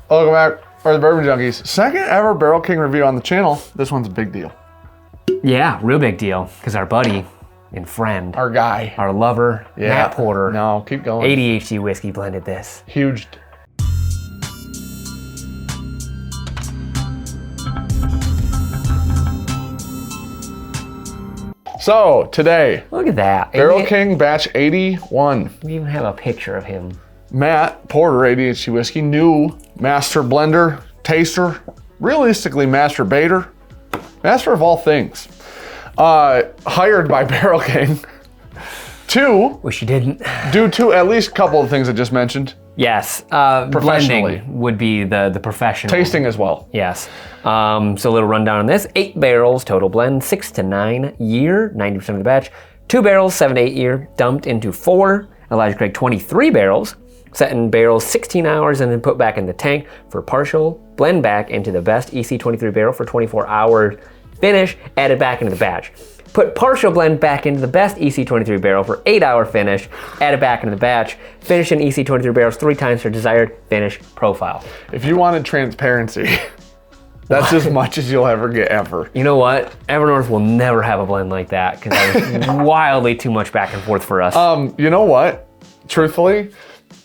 Welcome back. We're the Bourbon Junkies. Second ever Barrel King review on the channel. This one's a big deal. Yeah, real big deal. Because our buddy and friend, Our guy. our lover, Matt Porter, No, keep going. ADHD whiskey blended this. Huge. So, today, Look at that. Barrel King Batch 81. We even have a picture of him. Matt Porter, ADHD whiskey, new master blender, taster, realistically master baiter, master of all things. Hired by Barrel King to Wish you didn't. do at least a couple of things I just mentioned. Yes. Professionally. Blending would be the professional. Tasting as well. Yes. So a little rundown on this. 8 barrels total blend, 6 to 9 year, 90% of the batch. 2 barrels, 7 to 8 year, dumped into 4. Elijah Craig 23 barrels, set in barrels 16 hours and then put back in the tank for partial blend back into the best EC23 barrel for 24 hours. Finish, added back into the batch. Put partial blend back into the best EC23 barrel for 8-hour finish, added back into the batch. Finish in EC23 barrels 3 times for desired finish profile. If you wanted transparency, that's as much as you'll ever get ever. You know what? Evernorth will never have a blend like that because that was wildly too much back and forth for us. You know what? Truthfully,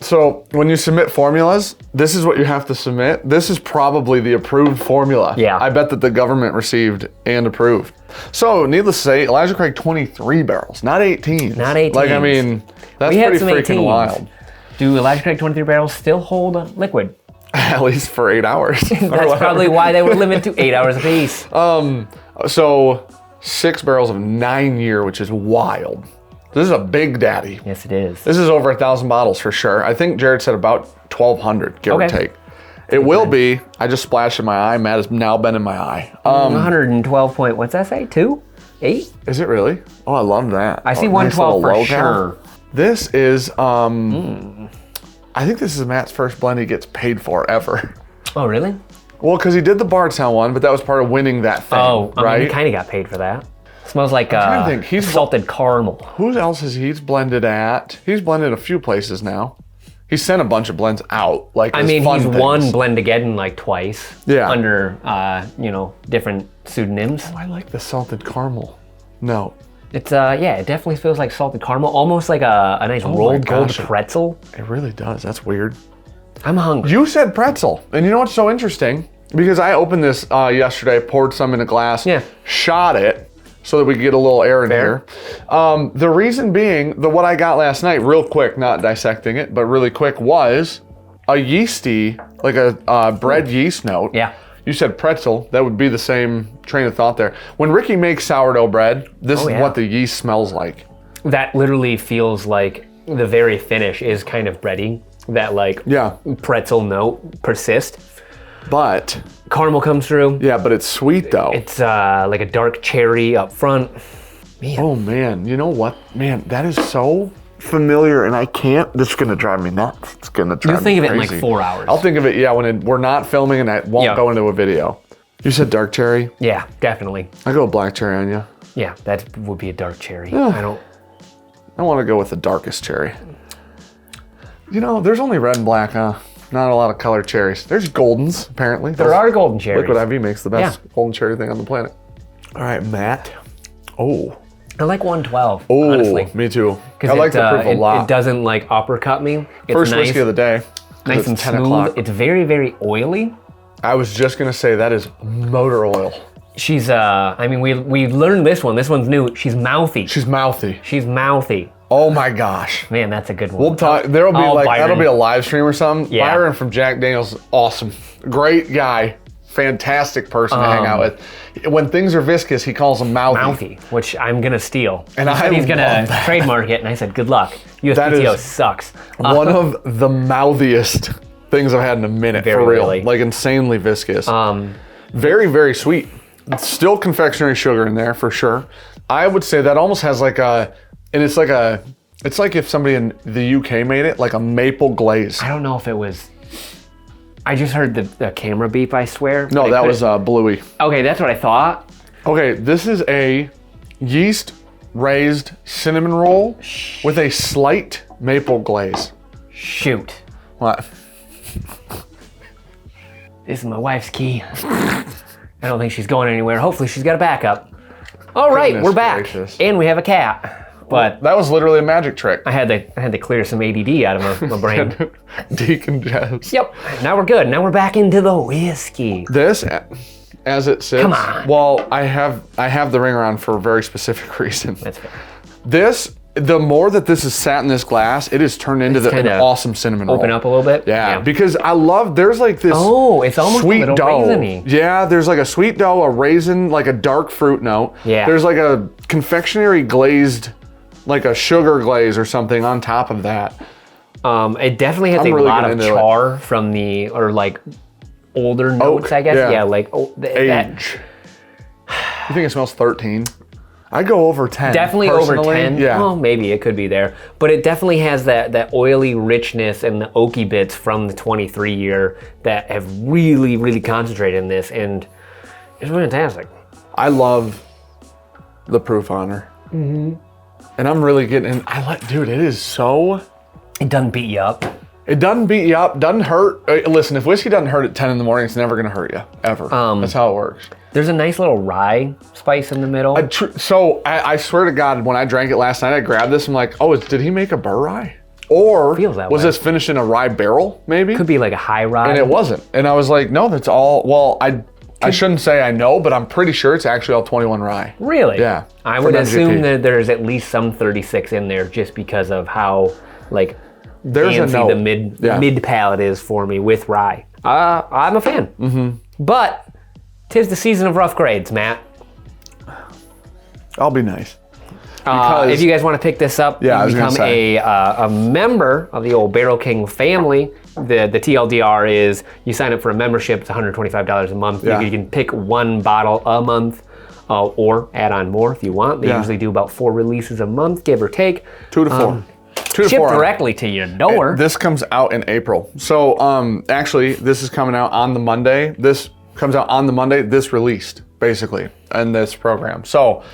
so when you submit formulas, this is what you have to submit. This is probably the approved formula. Yeah. I bet that the government received and approved. So needless to say, Elijah Craig 23 barrels, not 18. Not 18. Like, I mean, that's We had pretty some freaking 18s. wild. Do Elijah Craig 23 barrels still hold liquid? At least for 8 hours. That's probably why they were limited to 8 hours apiece. So 6 barrels of 9 year, which is wild. This is a big daddy. Yes, it is. This is over 1,000 bottles for sure. I think Jared said about 1,200, give or take. It will be. I just splashed in my eye. Matt has now been in my eye. 112 point, what's that say? 2? 8? Is it really? Oh, I love that. I see Nice 112 little for logo. sure. This is, I think this is Matt's first blend he gets paid for ever. Oh, really? Well, because he did the Bardstown one, but that was part of winning that thing, Oh, I right? mean, he kind of got paid for that. Smells like trying to think. He's salted caramel. Who else has he's blended at? He's blended a few places now. He sent a bunch of blends out. Like, I mean, fun he's things. won Blendageddon like twice. Yeah. Under, different pseudonyms. Oh, I like the salted caramel. No. It's, yeah, it definitely feels like salted caramel. Almost like a nice Oh my rolled gold gosh. pretzel. It really does. That's weird. I'm hungry. You said pretzel. And you know what's so interesting? Because I opened this yesterday, poured some in a glass, shot it so that we could get a little air in here. The reason being, what I got last night, real quick, not dissecting it, but really quick, was a yeasty, like a bread yeast note. Yeah. You said pretzel. That would be the same train of thought there. When Ricky makes sourdough bread, this is what the yeast smells like. That literally feels like the very finish is kind of bready. That like pretzel note persists. But caramel comes through. Yeah, but it's sweet though. It's like a dark cherry up front. Man. Oh man, you know what? Man, that is so familiar and I can't. This is gonna drive me nuts. It's gonna drive me You'll think of it in crazy. like 4 hours. I'll think of it, when we're not filming and it won't go into a video. You said dark cherry? Yeah, definitely. I go black cherry on you. Yeah, that would be a dark cherry. I want to go with the darkest cherry. You know, there's only red and black, huh? Not a lot of colored cherries. There's goldens, apparently. There are golden cherries. Liquid IV makes the best golden cherry thing on the planet. All right, Matt. Oh. I like 112, Oh, honestly. me too. I like the proof a lot. It doesn't like uppercut me. It's First nice, whiskey of the day. nice and 10 smooth. o'clock. It's very, very oily. I was just gonna say that is motor oil. She's, I mean, we learned this one. This one's new. She's mouthy. She's mouthy. She's mouthy. Oh my gosh. Man, that's a good one. We'll talk. There'll be Byron. that'll be a live stream or something. Yeah. Byron from Jack Daniels, awesome, great guy, fantastic person to hang out with. When things are viscous, he calls them mouthy. Mouthy, which I'm gonna steal. And he said he's gonna love that. trademark it, and I said, good luck. That USPTO is sucks. One of the mouthiest things I've had in a minute, Very for real. really. Like insanely viscous. Very, very sweet. Still confectionery sugar in there for sure. I would say that almost has like it's like if somebody in the UK made it, like a maple glaze. I don't know if it was. I just heard the camera beep, I swear. No, that was Bluey. Okay, that's what I thought. Okay, this is a yeast raised cinnamon roll with a slight maple glaze. Shoot. What? This is my wife's key. I don't think she's going anywhere. Hopefully she's got a backup. All right, Goodness we're back. gracious. And we have a cat. But that was literally a magic trick. I had to clear some ADD out of my brain. Decongest. Yep. Now we're good. Now we're back into the whiskey. This, as it sits, Come on. well, I have the ringer on for a very specific reason. That's fair. This, the more that this is sat in this glass, it has turned into an awesome cinnamon roll. Open up a little bit? Yeah, because I love, there's like this it's almost sweet a little dough. raisiny. Yeah, there's like a sweet dough, a raisin, like a dark fruit note. Yeah. There's like a confectionery glazed, like a sugar glaze or something on top of that. It definitely has a lot of char from the, or like older notes, I guess. Yeah, like age. You think it smells 13? I go over 10. Definitely over 10. Yeah. Well, maybe it could be there. But it definitely has that oily richness and the oaky bits from the 23 year that have really, really concentrated in this. And it's fantastic. I love the proof on her. Mm-hmm. And I'm really getting in. Dude, it is so. It doesn't beat you up. It doesn't beat you up, doesn't hurt. Listen, if whiskey doesn't hurt at 10 in the morning, it's never going to hurt you, ever. That's how it works. There's a nice little rye spice in the middle. I swear to God, when I drank it last night, I grabbed this. I'm like, oh, did he make a burr rye? Or was this finished in a rye barrel, maybe? Could be like a high rye. And it wasn't. And I was like, no, that's all. Well, I shouldn't say I know, but I'm pretty sure it's actually all 21 rye. Really? Yeah. I would assume that there's at least some 36 in there just because of how, like, fancy the mid palate is for me with rye. I'm a fan. Mm-hmm. But 'tis the season of rough grades, Matt. I'll be nice. If you guys want to pick this up, you become a member of the old Barrel King family. The TLDR is you sign up for a membership. It's $125 a month. Yeah. You can pick one bottle a month or add on more if you want. They usually do about 4 releases a month, give or take. 2 to 4. 2 to 4. Shipped directly to your door. This comes out in April. So actually, this is coming out on the Monday. This comes out on the Monday. This released, basically, in this program. So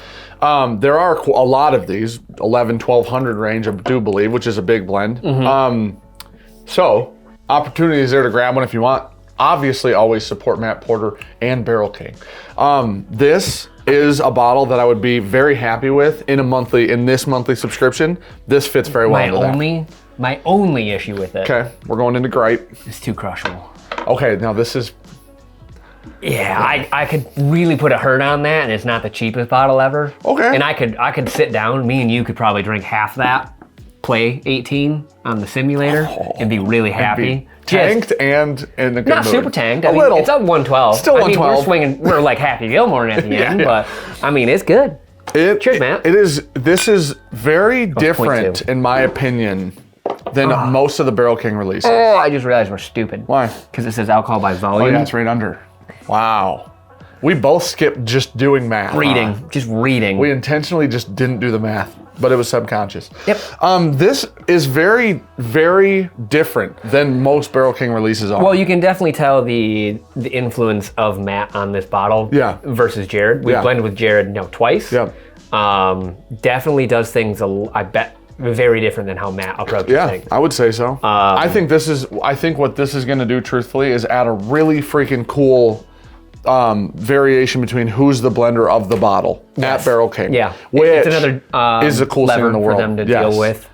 there are a lot of these, 1,100 range, I do believe, which is a big blend. Mm-hmm. So opportunity is there to grab one if you want. Obviously, always support Matt Porter and Barrel King. This is a bottle that I would be very happy with in this monthly subscription. This fits very well into that. My only issue with it. Okay, we're going into gripe. It's too crushable. Okay, now this is. Yeah, I could really put a hurt on that, and it's not the cheapest bottle ever. Okay. And I could sit down. Me and you could probably drink half that. Play 18 on the simulator and be really happy. Tanked and in a good not mood. Super tanked. I mean, it's up 112. Still 112. We're like Happy Gilmore at the end, but I mean, it's good. Cheers, Matt. This is very different, in my opinion, than most of the Barrel King releases. Oh, I just realized we're stupid. Why? Because it says alcohol by volume. Oh, yeah, it's right under. Wow. We both skipped just doing math. Just reading. We intentionally just didn't do the math, but it was subconscious. Yep. This is very, very different than most Barrel King releases are. Well, you can definitely tell the influence of Matt on this bottle versus Jared. We blended with Jared twice. Yeah. Definitely does things, I bet, very different than how Matt approaches things. Yeah, I would say so. I think what this is going to do, truthfully, is add a really freaking cool variation between who's the blender of the bottle at Barrel King. Yeah, which it's another is the coolest thing in the world for them to deal with,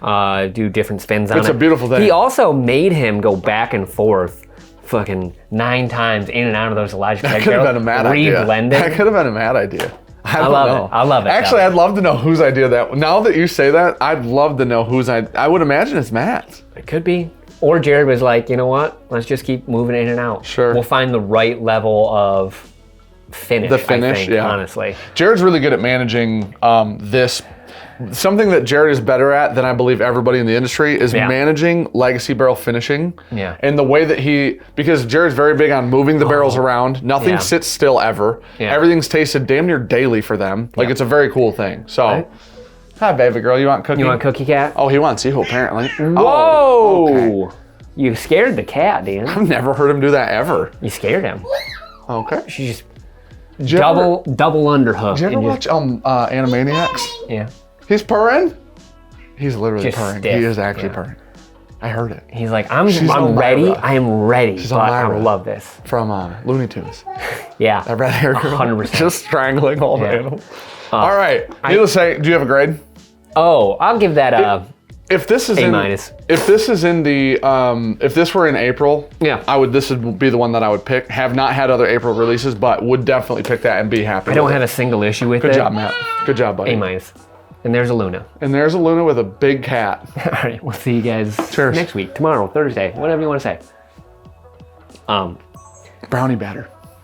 do different spins on it. It's a beautiful thing. He also made him go back and forth fucking 9 times in and out of those Elijah Craig barrels. That could have been a mad idea. Reblending. That could have been a mad idea. I love it. Actually, I'd love to know whose idea that. Now that you say that, I'd love to know whose I would imagine it's Matt's. It could be. Or Jared was like, you know what? Let's just keep moving in and out. Sure. We'll find the right level of finish. The finish, I think, honestly. Jared's really good at managing this. Something that Jared is better at than I believe everybody in the industry is managing legacy barrel finishing. Yeah. And the way that because Jared's very big on moving the barrels around. Nothing sits still ever. Yeah. Everything's tasted damn near daily for them. Like it's a very cool thing. So, hi baby girl, you want cookie? You want cookie cat? Oh, he wants you apparently. Whoa! Oh, okay. You scared the cat, Dan. I've never heard him do that ever. You scared him. Okay. She just double underhook. Did you ever watch Animaniacs? Yeah. He's purring? He's literally Just purring. stiff. He is actually purring. I heard it. He's like, I'm Elvira. ready. I am ready. She's but I Elvira. love this. From Looney Tunes. Yeah. That red hair girl. 100%. Just strangling all the Yeah. animals. All right. Needless to say, do you have a grade? Oh, I'll give that a If this is A in, minus. If this is in the if this were in April, Yeah. this would be the one that I would pick. Have not had other April releases, but would definitely pick that and be happy. I don't have a single issue with it. Good job, Matt. Good job, buddy. A minus. And there's a Luna. And there's a Luna with a big cat. All right, we'll see you guys Cheers. next week, tomorrow, Thursday, whatever you want to say. Brownie batter.